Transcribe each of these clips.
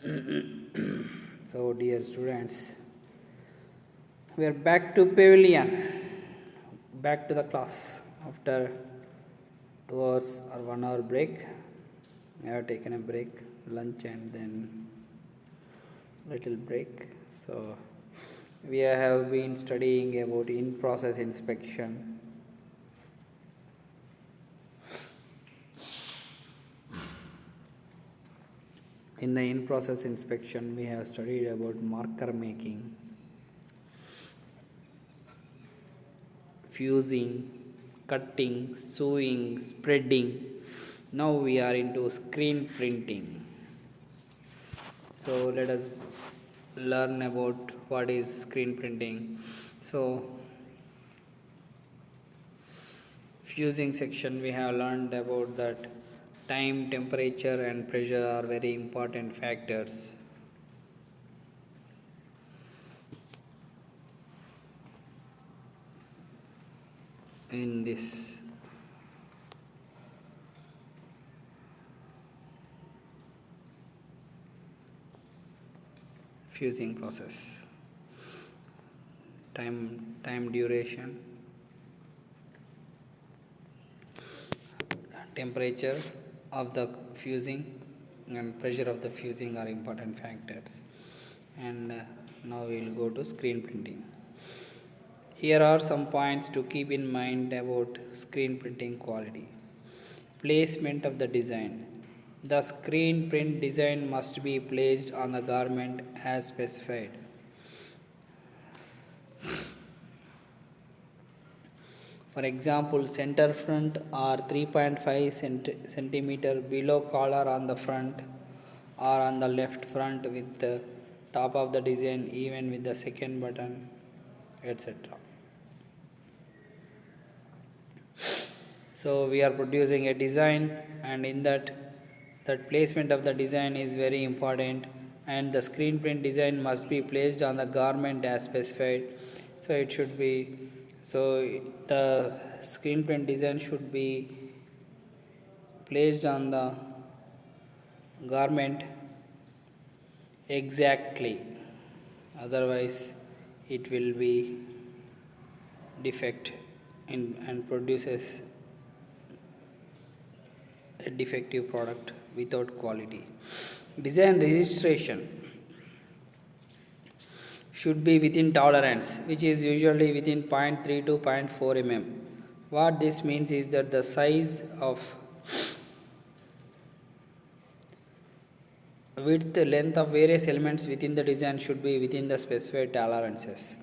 So, dear students, we are back to pavilion, back to the class after 2 hours or 1 hour break. I have taken a break, lunch, and then little break. So, we have been studying about in-process inspection. In the in-process inspection, we have studied about marker making, fusing, cutting, sewing, spreading. Now we are into screen printing. So let us learn about what is screen printing. So fusing section, we have learned about that time, temperature and pressure are very important factors in this fusing process. Time duration, temperature of the fusing and pressure of the fusing are important factors. And now we will go to screen printing. Here are some points to keep in mind about screen printing quality. Placement of the design. The screen print design must be placed on the garment as specified. For example, center front or 3.5 centimeter below collar on the front or on the left front with the top of the design even with the second button, etc. So we are producing a design, and in that placement of the design is very important, and the screen print design must be placed on the garment as specified. So it should be, so the screen print design should be placed on the garment exactly, otherwise it will be defect and produces a defective product without quality. Design registration should be within tolerance, which is usually within 0.3 to 0.4 mm. What this means is that the size of width, length of various elements within the design should be within the specified tolerances.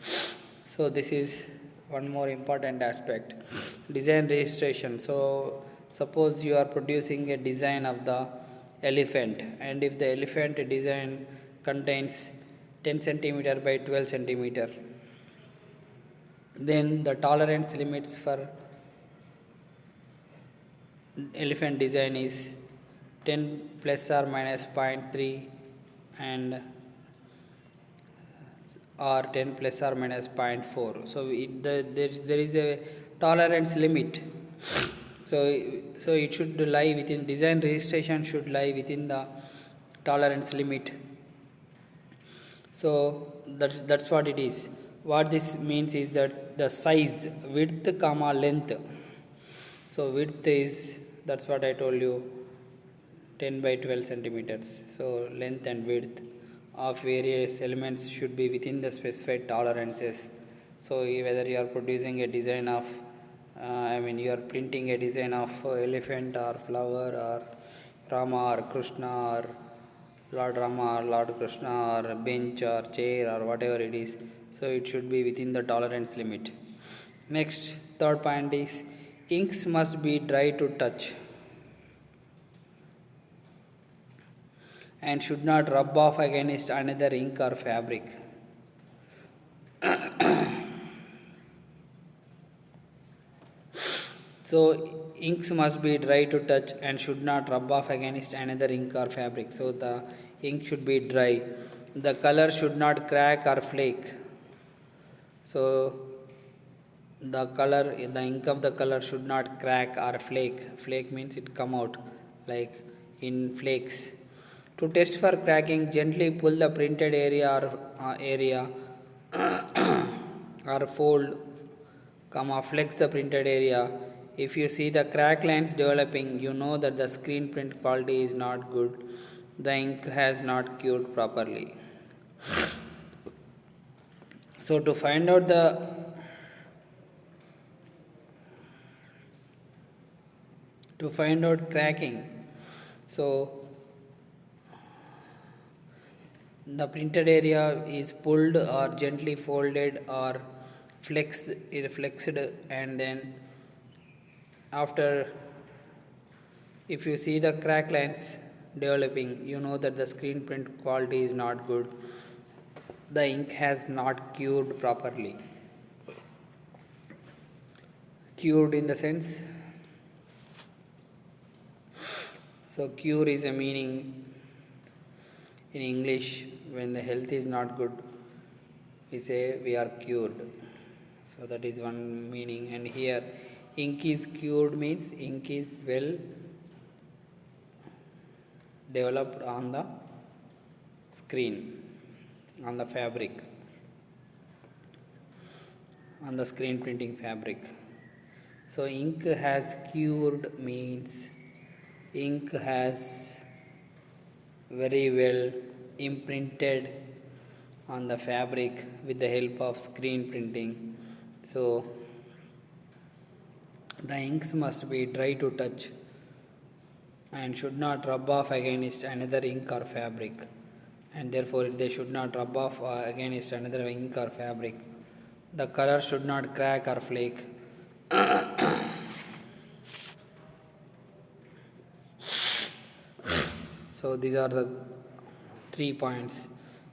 So this is one more important aspect. Design registration. So suppose you are producing a design of the elephant, and if the elephant design contains 10 centimeter by 12 centimeter, then the tolerance limits for elephant design is 10 plus or minus 0.3 and or 10 plus or minus 0.4. So there is a tolerance limit. So it should lie within, design registration should lie within the tolerance limit. So that's what it is. What this means is that the size, width comma length. So width is, that's what I told you, 10 by 12 centimeters. So length and width of various elements should be within the specified tolerances. So whether you are producing a design of you are printing a design of elephant or flower or Rama or Krishna or Lord Rama or Lord Krishna or bench or chair or whatever it is, so it should be within the tolerance limit. Next, third point is inks must be dry to touch and should not rub off against another ink or fabric. So inks must be dry to touch and should not rub off against another ink or fabric. So the ink should be dry. The color should not crack or flake. So the ink of the color should not crack or flake. Flake means it come out like in flakes. To test for cracking, gently pull the printed area or fold, flex the printed area. If you see the crack lines developing, you know that the screen print quality is not good. The ink has not cured properly. So to find out cracking, so the printed area is pulled or gently folded or flexed, and then after, if you see the crack lines developing, you know that the screen print quality is not good. The ink has not cured properly. Cured in the sense, so cure is a meaning in English. When the health is not good, we say we are cured. So that is one meaning. And here ink is cured means ink is well developed on the screen, on the fabric, on the screen printing fabric. So ink has cured means ink has very well imprinted on the fabric with the help of screen printing. So the inks must be dry to touch and should not rub off against another ink or fabric, and therefore they should not rub off against another ink or fabric. The color should not crack or flake. So these are the 3 points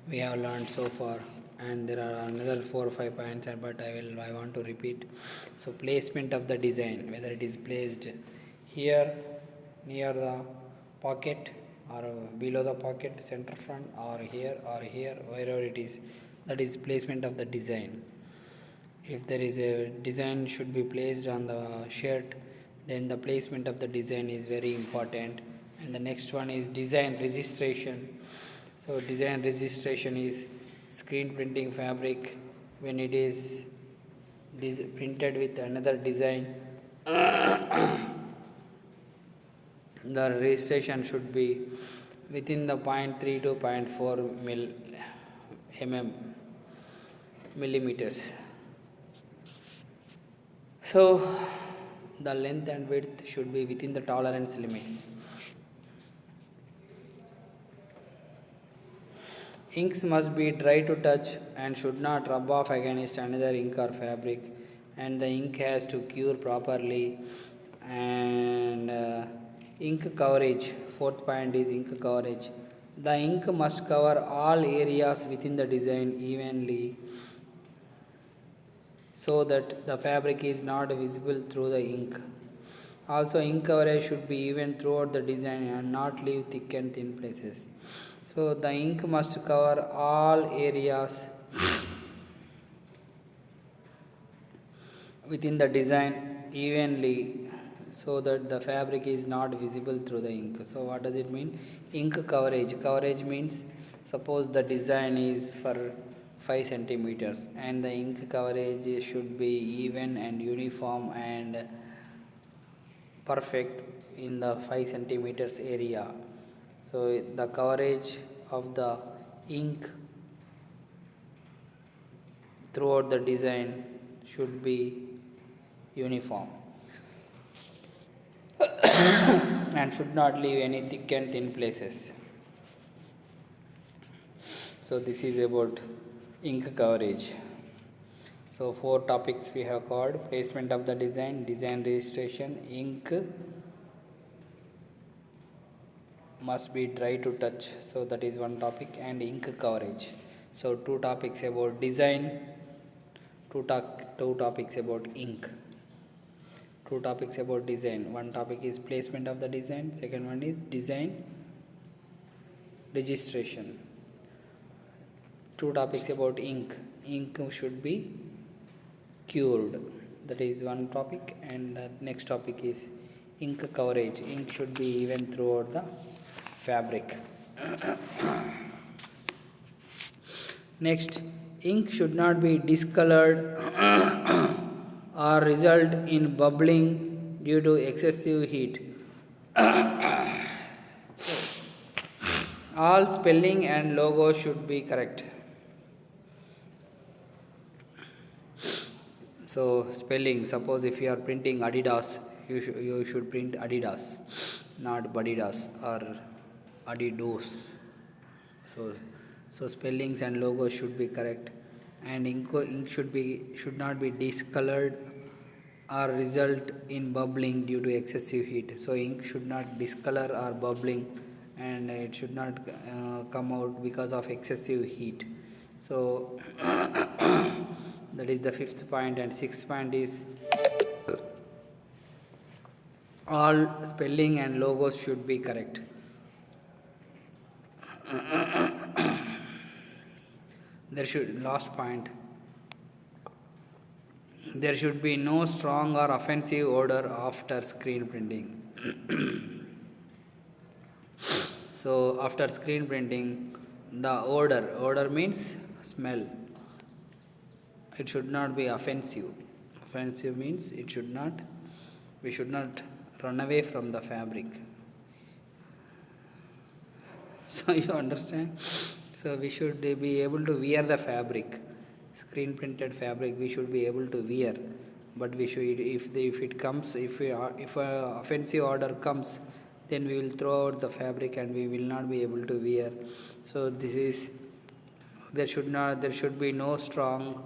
we have learned so far, and there are another 4 or 5 points, but I want to repeat. So placement of the design, whether it is placed here near the pocket or below the pocket, center front, or here, wherever it is, that is placement of the design. If there is a design should be placed on the shirt, then the placement of the design is very important. And the next one is design registration. So design registration is screen printing fabric when it is printed with another design. The registration should be within the 0.3 to 0.4 millimeters. So the length and width should be within the tolerance limits. Inks must be dry to touch and should not rub off against another ink or fabric, and the ink has to cure properly. And ink coverage, 4th point is ink coverage. The ink must cover all areas within the design evenly, so that the fabric is not visible through the ink. Also, ink coverage should be even throughout the design and not leave thick and thin places. So the ink must cover all areas within the design evenly, so that the fabric is not visible through the ink. So what does it mean? Ink coverage. Coverage means, suppose the design is for 5 centimeters and the ink coverage should be even and uniform and perfect in the 5 centimeters area. So the coverage of the ink throughout the design should be uniform and should not leave any thick and thin places. So this is about ink coverage. So 4 topics we have covered: placement of the design, design registration, ink must be dry to touch, so that is one topic, and ink coverage. So 2 topics about design, 2 topics about ink, 2 topics about design. One topic is placement of the design, second one is design registration. 2 topics about ink. Ink should be cured, that is one topic, and the next topic is ink coverage. Ink should be even throughout the fabric. Next, ink should not be discolored or result in bubbling due to excessive heat. All spelling and logo should be correct. So spelling, suppose if you are printing Adidas, you should print Adidas, not Badidas or Adidos. So spellings and logos should be correct, and ink should not be discolored or result in bubbling due to excessive heat. So ink should not discolor or bubbling, and it should not come out because of excessive heat. So that is the fifth point, and sixth point is all spelling and logos should be correct. Last point, there should be no strong or offensive odor after screen printing. So after screen printing, the odor means smell. It should not be offensive. Offensive means we should not run away from the fabric. So you understand? So we should be able to wear the fabric. Screen printed fabric we should be able to wear, but we should, if a offensive odor comes, then we will throw out the fabric and we will not be able to wear. So there should be no strong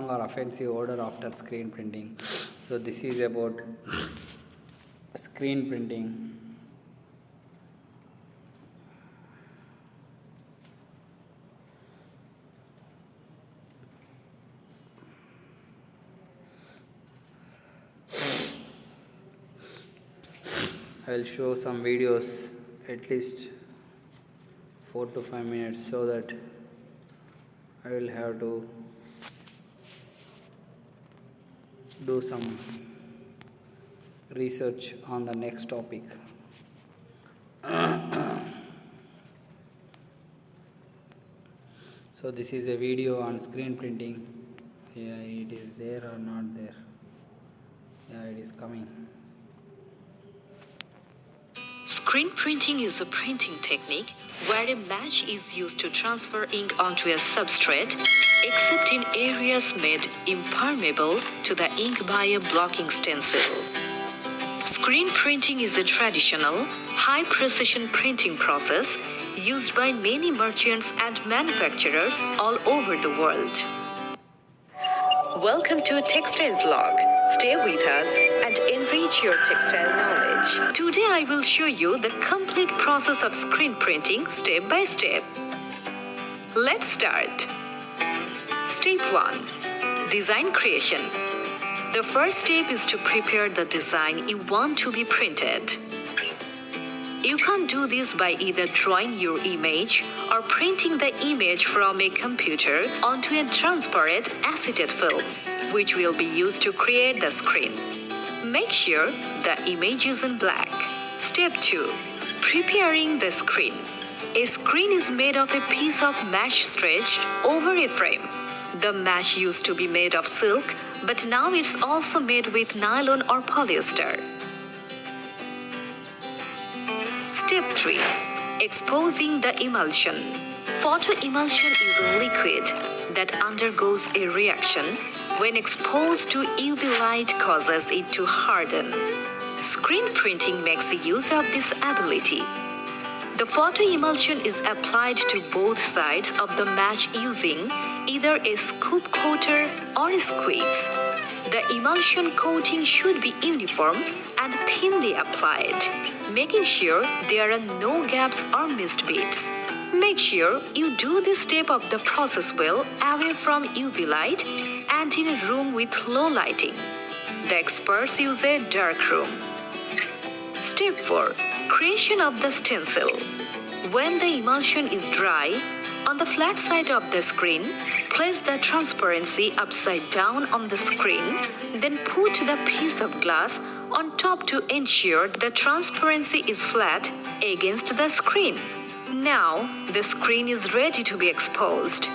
or offensive odor after screen printing. So this is about screen printing. I will show some videos, at least 4 to 5 minutes, so that I will have to do some research on the next topic. So this is a video on screen printing. Yeah, it is there or not there? Yeah, it is coming. Screen printing is a printing technique where a match is used to transfer ink onto a substrate, except in areas made impermeable to the ink by a blocking stencil. Screen printing is a traditional, high-precision printing process used by many merchants and manufacturers all over the world. Welcome to Textile Vlog. Stay with us and enrich your textile knowledge. Today I will show you the complete process of screen printing step by step. Let's start. Step 1. Design creation. The first step is to prepare the design you want to be printed. You can do this by either drawing your image or printing the image from a computer onto a transparent acetate film, which will be used to create the screen. Make sure the image is in black. Step 2. Preparing the screen. A screen is made of a piece of mesh stretched over a frame. The mesh used to be made of silk, but now it's also made with nylon or polyester. Step 3. Exposing the emulsion. Photo emulsion is a liquid that undergoes a reaction when exposed to UV light causes it to harden. Screen printing makes use of this ability. The photo emulsion is applied to both sides of the mesh using either a scoop coater or a squeeze. The emulsion coating should be uniform and thinly applied, making sure there are no gaps or missed bits. Make sure you do this step of the process well away from UV light and in a room with low lighting. The experts use a dark room. Step 4. Creation of the stencil. When the emulsion is dry, On the flat side of the screen, place the transparency upside down on the screen, then put the piece of glass on top to ensure the transparency is flat against the screen. Now, the screen is ready to be exposed.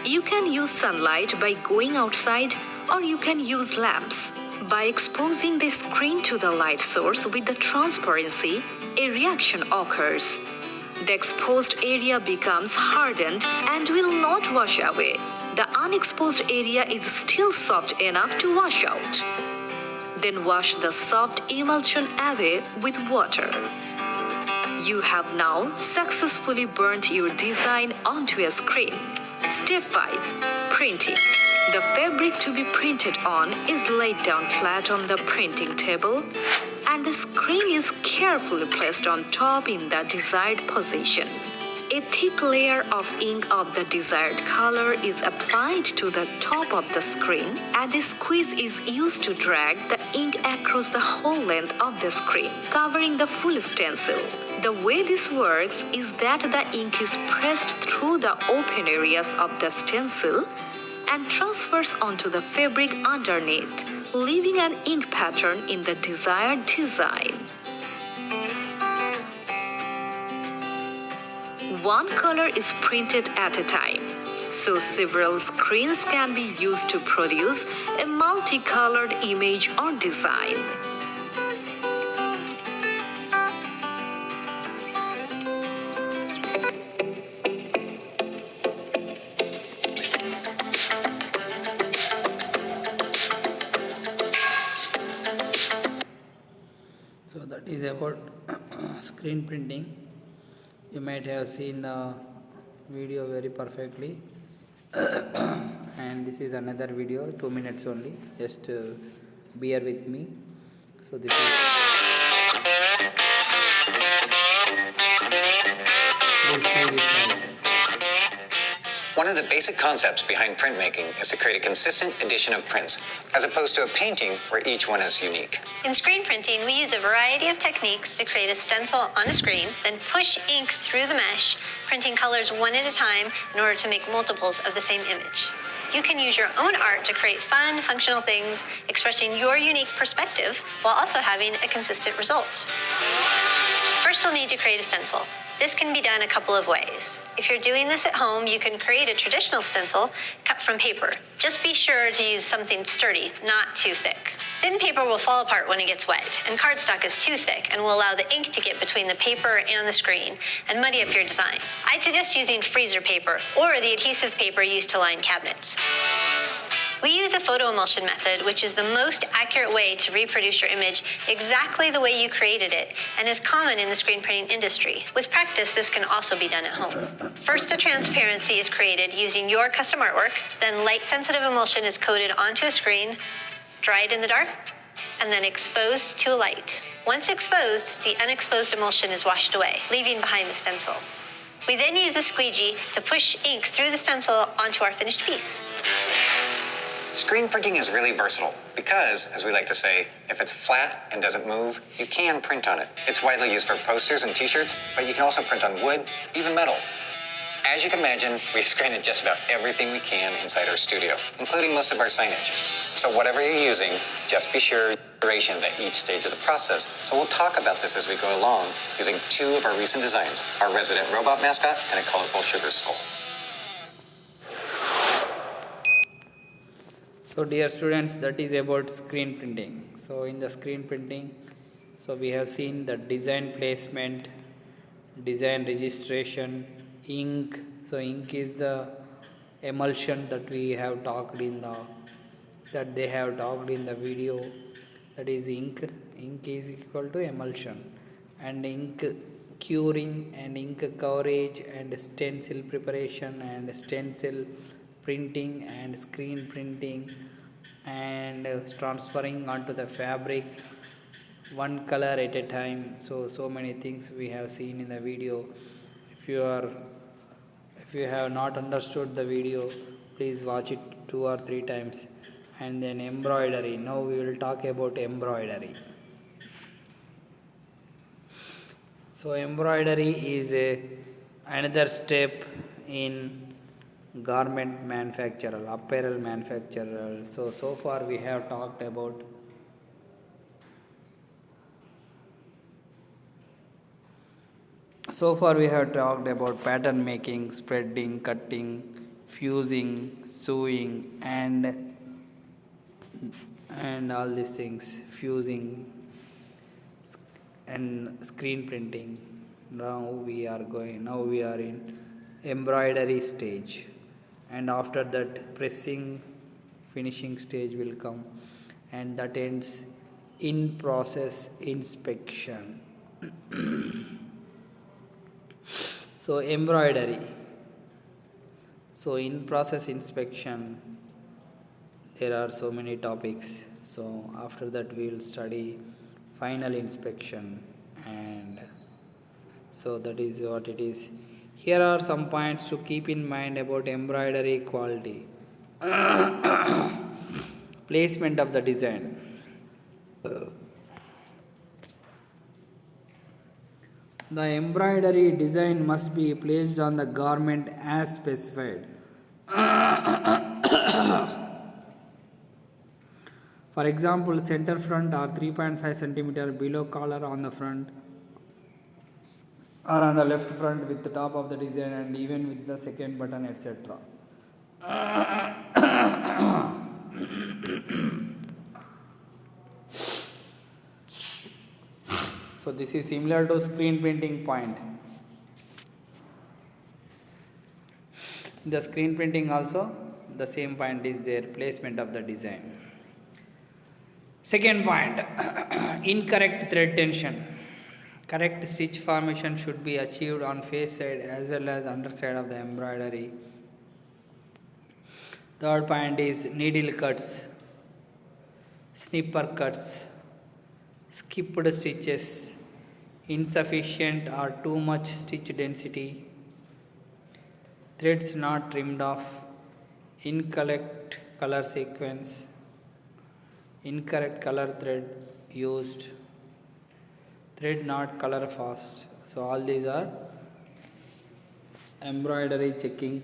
You can use sunlight by going outside, or you can use lamps. By exposing the screen to the light source with the transparency, a reaction occurs. The exposed area becomes hardened and will not wash away. The unexposed area is still soft enough to wash out. Then wash the soft emulsion away with water. You have now successfully burnt your design onto a screen. Step 5. Printing. The fabric to be printed on is laid down flat on the printing table, and the screen is carefully placed on top in the desired position. A thick layer of ink of the desired color is applied to the top of the screen, and a squeeze is used to drag the ink across the whole length of the screen, covering the full stencil. The way this works is that the ink is pressed through the open areas of the stencil and transfers onto the fabric underneath, leaving an ink pattern in the desired design. One color is printed at a time, so several screens can be used to produce a multicolored image or design. So that is about screen printing. You might have seen the video very perfectly. And this is another video, 2 minutes only. Just bear with me. So this is also. One of the basic concepts behind printmaking is to create a consistent edition of prints, as opposed to a painting where each one is unique. In screen printing, we use a variety of techniques to create a stencil on a screen, then push ink through the mesh, printing colors one at a time in order to make multiples of the same image. You can use your own art to create fun, functional things, expressing your unique perspective while also having a consistent result. First, you'll need to create a stencil. This can be done a couple of ways. If you're doing this at home, you can create a traditional stencil cut from paper. Just be sure to use something sturdy, not too thick. Thin paper will fall apart when it gets wet, and cardstock is too thick and will allow the ink to get between the paper and the screen and muddy up your design. I'd suggest using freezer paper or the adhesive paper used to line cabinets. We use a photo emulsion method, which is the most accurate way to reproduce your image exactly the way you created it, and is common in the screen printing industry. With practice, this can also be done at home. First, a transparency is created using your custom artwork, then light-sensitive emulsion is coated onto a screen, dried in the dark, and then exposed to light. Once exposed, the unexposed emulsion is washed away, leaving behind the stencil. We then use a squeegee to push ink through the stencil onto our finished piece. Screen printing is really versatile because, as we like to say, if it's flat and doesn't move, you can print on it. It's widely used for posters and t-shirts, but you can also print on wood, even metal. As you can imagine, we screened just about everything we can inside our studio, including most of our signage. So whatever you're using, just be sure iterations at each stage of the process. So we'll talk about this as we go along, using 2 of our recent designs, our resident robot mascot and a colorful sugar skull. So dear students, that is about screen printing. So in the screen printing, so we have seen the design placement, design registration, ink. So ink is the emulsion that we have talked in the, that they have talked in the video. That is ink. Ink is equal to emulsion, and ink curing and ink coverage and stencil preparation and stencil printing and screen printing and transferring onto the fabric one color at a time. So many things we have seen in the video. If you have not understood the video, please watch it 2 or 3 times. And then embroidery. Now we will talk about embroidery. So embroidery is another step in garment manufacturer, apparel manufacturer. So far we have talked about pattern making, spreading, cutting, fusing, sewing, and all these things, fusing and screen printing. Now we are in embroidery stage, and after that pressing, finishing stage will come, and that ends in process inspection. So embroidery, so in process inspection there are so many topics. So after that we will study final inspection, and so that is what it is. Here are some points to keep in mind about embroidery quality. Placement of the design. The embroidery design must be placed on the garment as specified. For example, center front or 3.5 cm below collar on the front or on the left front with the top of the design, and even with the second button, etc. So this is similar to screen printing point. The screen printing also the same point is there, placement of the design. Second point, incorrect thread tension. Correct stitch formation should be achieved on face side as well as underside of the embroidery. Third point is needle cuts, snipper cuts, skipped stitches, insufficient or too much stitch density, threads not trimmed off, incorrect color sequence, incorrect color thread used, thread not color fast. So all these are embroidery checking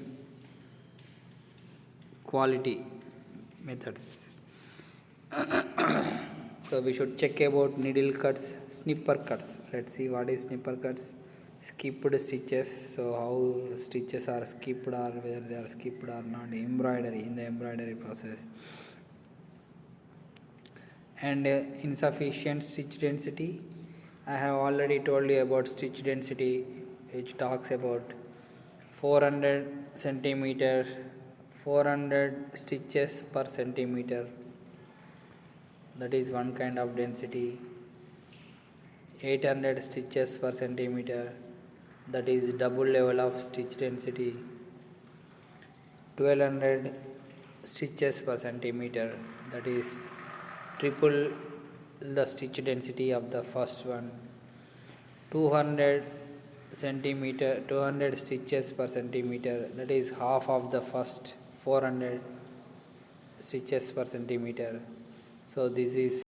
quality methods. So we should check about needle cuts, snipper cuts. Let's see what is snipper cuts. Skipped stitches. So how stitches are skipped or whether they are skipped or not. Embroidery, in the embroidery process. And insufficient stitch density. I have already told you about stitch density, which talks about 400 centimeters, 400 stitches per centimeter. That is one kind of density. 800 stitches per centimeter. That is double level of stitch density. 1200 stitches per centimeter. That is triple the stitch density of the first one. 200 stitches per centimeter, that is half of the first 400 stitches per centimeter. So this is